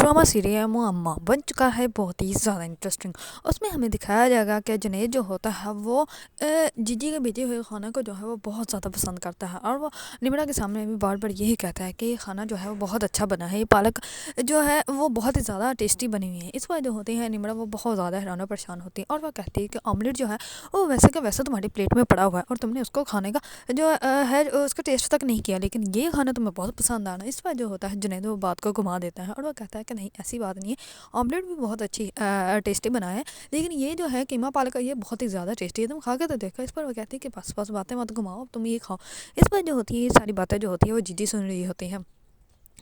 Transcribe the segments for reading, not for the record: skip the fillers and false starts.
Drama serial मुअम्मा बन चुका है बहुत ही ज़्यादा इंटरेस्टिंग। उसमें हमें दिखाया जाएगा कि जुनैद जो होता है वो जीजी के भेजे हुए खाना को जो है वो बहुत ज़्यादा पसंद करता है, और वो निमरा के सामने भी बार बार यही कहता है कि ये खाना जो है वो बहुत अच्छा बना है, ये पालक जो है वो बहुत ही ज़्यादा टेस्टी बनी हुई है। इस पर जो होती है निमरा वो बहुत ज़्यादा हैरान और परेशान होती है, और वह कहती है कि ऑमलेट जो है वो वैसे का वैसे तुम्हारी प्लेट में पड़ा हुआ है और तुमने उसको खाने का जो है उसका टेस्ट तक नहीं किया, लेकिन ये खाना तुम्हें बहुत पसंद आना। इस पर जो होता है जुनैद वो बात को घुमा देता है और वह कहता है कि नहीं, ऐसी बात नहीं है, ऑमलेट भी बहुत अच्छी टेस्टी बना है, लेकिन ये जो है कीमा पालक का ये बहुत ही ज़्यादा टेस्टी है, तुम खा के तो देखो। इस पर वो कहती है कि बस बस बातें मत घुमाओ, तुम ये खाओ। इस पर जो होती है ये सारी बातें जो होती है वो जीजी सुन रही होती हैं।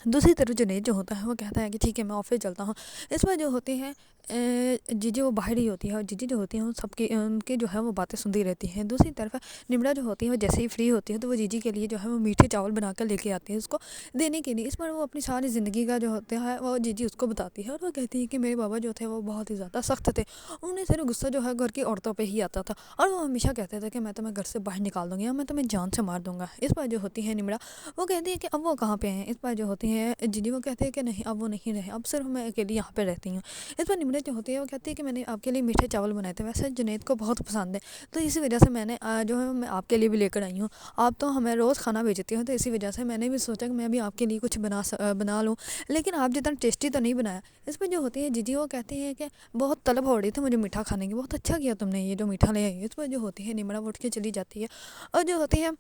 दूसरी तरफ जुनैद जो होता है वो कहता है कि ठीक है मैं ऑफिस चलता हूँ। इस पर जो होती है जीजी वो बाहर ही होती है, और जीजी जो होती है वो सबकी उनकी जो है वो बातें सुनती रहती हैं। दूसरी तरफ निमरा जो होती है वो जैसे ही फ्री होती है तो वो जीजी के लिए जो है वो मीठे चावल बना कर लेके आती है उसको देने के लिए। इस पर वो अपनी सारी ज़िंदगी का जो होता है वो जीजी उसको बताती है, और वो कहती है कि मेरे बाबा जो थे वो बहुत ही ज़्यादा सख्त थे, उन्हें सिर्फ गुस्सा जो है घर की औरतों पर ही आता था, और वो हमेशा कहते थे कि मैं तुम्हें घर से बाहर निकाल दूँगी या मैं तुम्हें जान से मार दूँगा। इस पर जो होती है निमरा वो कहती है कि अब वो कहाँ पे हैं। इस पर जो होती है जीजी वो कहते हैं कि नहीं, अब वो नहीं रहे, अब सिर्फ मैं अकेली यहाँ पे रहती हूँ। इस पर निमरा जो होती है वो कहती है कि मैंने आपके लिए मीठे चावल बनाए थे, वैसे जुनैद को बहुत पसंद है, तो इसी वजह से मैंने जो है मैं आपके लिए भी लेकर आई हूँ। आप तो हमें रोज़ खाना भेजती हो, तो इसी वजह से मैंने भी सोचा कि मैं भी आपके लिए कुछ बना लूँ, लेकिन आप जितना टेस्टी तो नहीं बनाया। इस पर जो होती है जीजी वो कहती है कि बहुत तलब हो रही थी मुझे मीठा खाने की, बहुत अच्छा किया तुमने ये जो मीठा ले आई। इस पर जो होती है निमरा उठ के चली जाती है, और जो होती है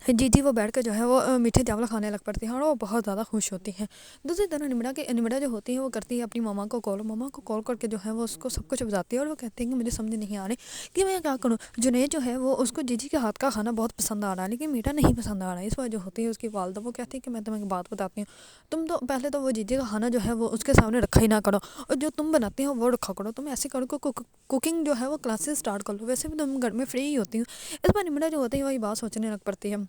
जीजी वो बैठ कर जो है वो मीठे चावल खाने लग पड़ती हैं, और वो बहुत ज़्यादा खुश होती हैं। दूसरी तरफ निमरा जो होती है वो करती है अपनी मामा को कॉल करके जो है वो उसको सब कुछ बताती है, और वो कहती है कि मुझे समझ नहीं आ रही कि मैं क्या करूँ। जुनैद जो है वो उसको जीजी के हाथ का खाना बहुत पसंद आ रहा है, लेकिन मीठा नहीं पसंद आ रहा है। इस वजह जो होती है उसकी वालदा वो कहती है कि मैं तुम्हें एक बात बताती हूँ, तुम तो पहले तो वो जीजी का खाना जो है वो उसके सामने रखा ही ना करो, और जो तुम बनाते हो वो रखा करो। तुम ऐसे करो कुकिंग जो है वो क्लासेस स्टार्ट कर लो, वैसे भी तुम घर में फ्री ही होती हो। इस पर निमरा जो होती है वही बात सोचने लग पड़ती है।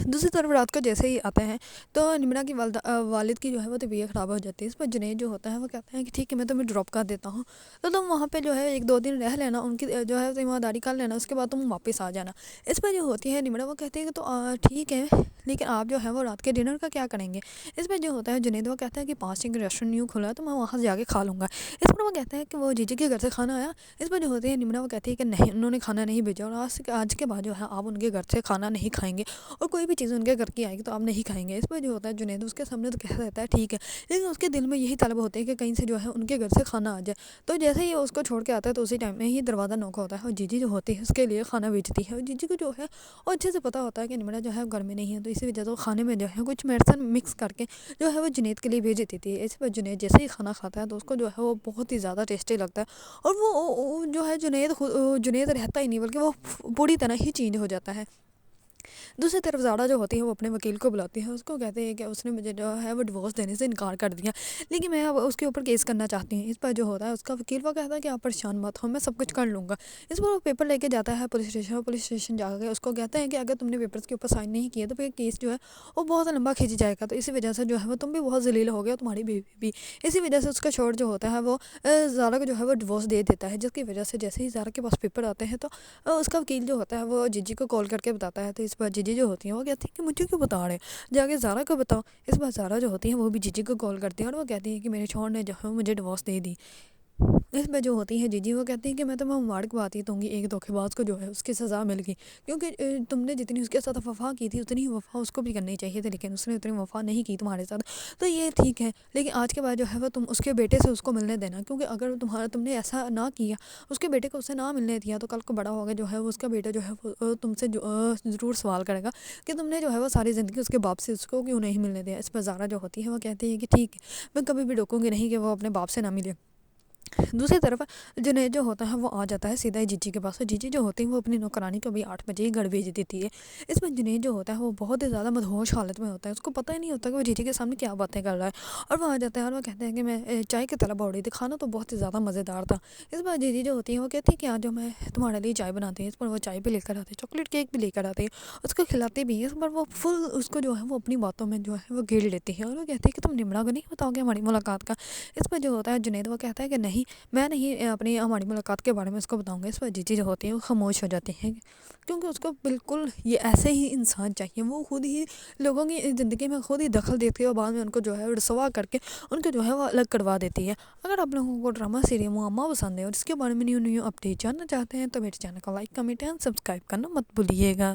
दूसरी तरफ रात को जैसे ही आते हैं तो निमरा की वालिद की जो है वो तबीयत ख़राब हो जाती है। इस पर जुनैद जो होता है वो कहता है कि ठीक है मैं तुम्हें ड्रॉप कर देता हूँ, तो तुम वहाँ पे जो है 1-2 दिन रह लेना, उनकी जो है ज़िम्मेदारी कर लेना, उसके बाद तुम वापस आ जाना। इस पर जो होती है निमरा वो कहती है कि तो ठीक है, लेकिन आप जो है वो रात के डिनर का क्या करेंगे। इस पर जो होता है जुनैद वो कहता है कि 5 रेस्टोरेंट न्यू खुला है तो मैं वहाँ से जाके खा लूँगा। इस पर वो कहता है कि वो जीजी के घर से खाना आया। इस पर जो होती है निमरा वो कहती है कि नहीं, उन्होंने खाना नहीं भेजा, और आज के बाद जो है आप उनके घर से खाना नहीं खाएंगे, और कोई भी चीज़ उनके घर की आएगी तो आप नहीं खाएंगे। इस पर जो होता है जुनैद उसके सामने तो कह देता है ठीक है, लेकिन उसके दिल में यही तलब होती है कि कहीं से जो है उनके घर से खाना आ जाए। तो जैसे ही उसको छोड़ के आता है तो उसी टाइम में ही दरवाज़ा नॉक होता है, और जीजी जो होती है उसके लिए खाना भेजती है, और जीजी को जो है और अच्छे से पता होता है कि निमरा जो है घर में नहीं है, तो इसी वजह से वो खाने में जो है कुछ मेडिसिन मिक्स करके जो है वो जुनैद के लिए भेज देती थी। इस पर जुनैद जैसे ही खाना खाता है तो उसको जो है वो बहुत ही ज़्यादा टेस्टी लगता है, और वो जो है जुनैद रहता ही नहीं, बल्कि वो पूरी तरह ही चेंज हो जाता है। दूसरी तरफ ज़ारा जो होती है वो अपने वकील को बुलाती है, उसको कहते हैं कि उसने मुझे जो है वो डिवोर्स देने से इनकार कर दिया, लेकिन मैं अब उसके ऊपर केस करना चाहती हूँ। इस पर जो होता है उसका वकील वो कहता है कि आप परेशान मत हो, मैं सब कुछ कर लूँगा। इस पर वो पेपर लेके जाता है पुलिस स्टेशन जाकर उसको कहते हैं कि अगर तुमने पेपर्स के ऊपर साइन नहीं किए तो फिर केस जो है वो बहुत लंबा खींच जाएगा, तो इसी वजह से जो है वो तुम भी बहुत जलील हो गया, तुम्हारी बेबी भी। इसी वजह से उसका शोर जो होता है वो ज़ारा को जो है वो डिवोर्स दे देता है, जिसकी वजह से जैसे ही ज़ारा के पास पेपर आते हैं तो उसका वकील जो होता है वो जीजी को कॉल करके बताता है। तो इस पर जीजी जो होती है वो कहती है कि मुझे क्यों बता रहे, जाके ज़ारा को बताओ। इस बार ज़ारा जो होती है वो भी जीजी को कॉल करती है, और वो कहती है कि मेरे शौहर ने जो है मुझे डिवोर्स दे दी। इसमें जो होती है जीजी वो कहती है कि मैं तुम्हें मुबारकबाद ही दूँगी, एक धोखेबाज को जो है उसकी सज़ा मिल गई, क्योंकि तुमने जितनी उसके साथ वफ़ा की थी उतनी ही वफ़ा उसको भी करनी चाहिए थी, लेकिन उसने उतनी वफ़ा नहीं की तुम्हारे साथ, तो ये ठीक है। लेकिन आज के बाद जो है वो तुम उसके बेटे से उसको मिलने देना, क्योंकि अगर तुमने ऐसा ना किया, उसके बेटे को उससे ना मिलने दिया, तो कल को बड़ा होगा जो है वो उसका बेटा जो है वो तुमसे ज़रूर सवाल करेगा कि तुमने जो है वो सारी ज़िंदगी उसके बाप से उसको क्यों नहीं मिलने दिया। इस पर ज़ारा जो होती है वो कहती है कि ठीक है, मैं कभी भी रोकूंगी नहीं कि वो अपने बाप से ना मिले। दूसरी तरफ जुनैद जो होता है वो आ जाता है सीधा ही जीजी के पास, और जीजी जो होती है वो अपनी नौकरानी को भी 8 बजे ही घर भेज देती है। इसमें जुनैद जो होता है वो बहुत ही ज़्यादा मदहोश हालत में होता है, उसको पता ही नहीं होता कि वो जीजी के सामने क्या बातें कर रहा है, और वो आ जाता है और वो कहते हैं कि मैं चाय की तलब हो रही थी, खाना तो बहुत ही ज़्यादा मज़ेदार था। इस बार जीजी जो होती है वो कहती है कि आज जो मैं तुम्हारे लिए चाय बनाती हूँ। इस पर वो चाय भी लेकर आती है, चॉकलेट केक भी लेकर आती है, उसको खिलाती भी है। इस पर वो फुल उसको जो है वो अपनी बातों में जो है वो घेर लेती है, और वो कहती है कि तुम निमरा को नहीं बताओगे हमारी मुलाकात का। इस पर जो होता है जुनैद वो कहता है कि नहीं, میں نہیں اپنی ہماری ملاقات کے بارے میں اس کو بتاؤں گا، اس پر ججی جو ہوتی ہیں وہ خاموش ہو جاتی ہیں، کیونکہ اس کو بالکل یہ ایسے ہی انسان چاہیے، وہ خود ہی لوگوں کی زندگی میں خود ہی دخل دیتی ہے اور بعد میں ان کو جو ہے رسوا کر کے ان کو جو ہے وہ الگ کروا دیتی ہے۔ اگر آپ لوگوں کو ڈرامہ سیریل معمہ پسند ہے اور اس کے بارے میں نیو اپڈیٹ جاننا چاہتے ہیں تو میرے چینل کو لائک کمنٹ اینڈ سبسکرائب کرنا مت بھولیے گا۔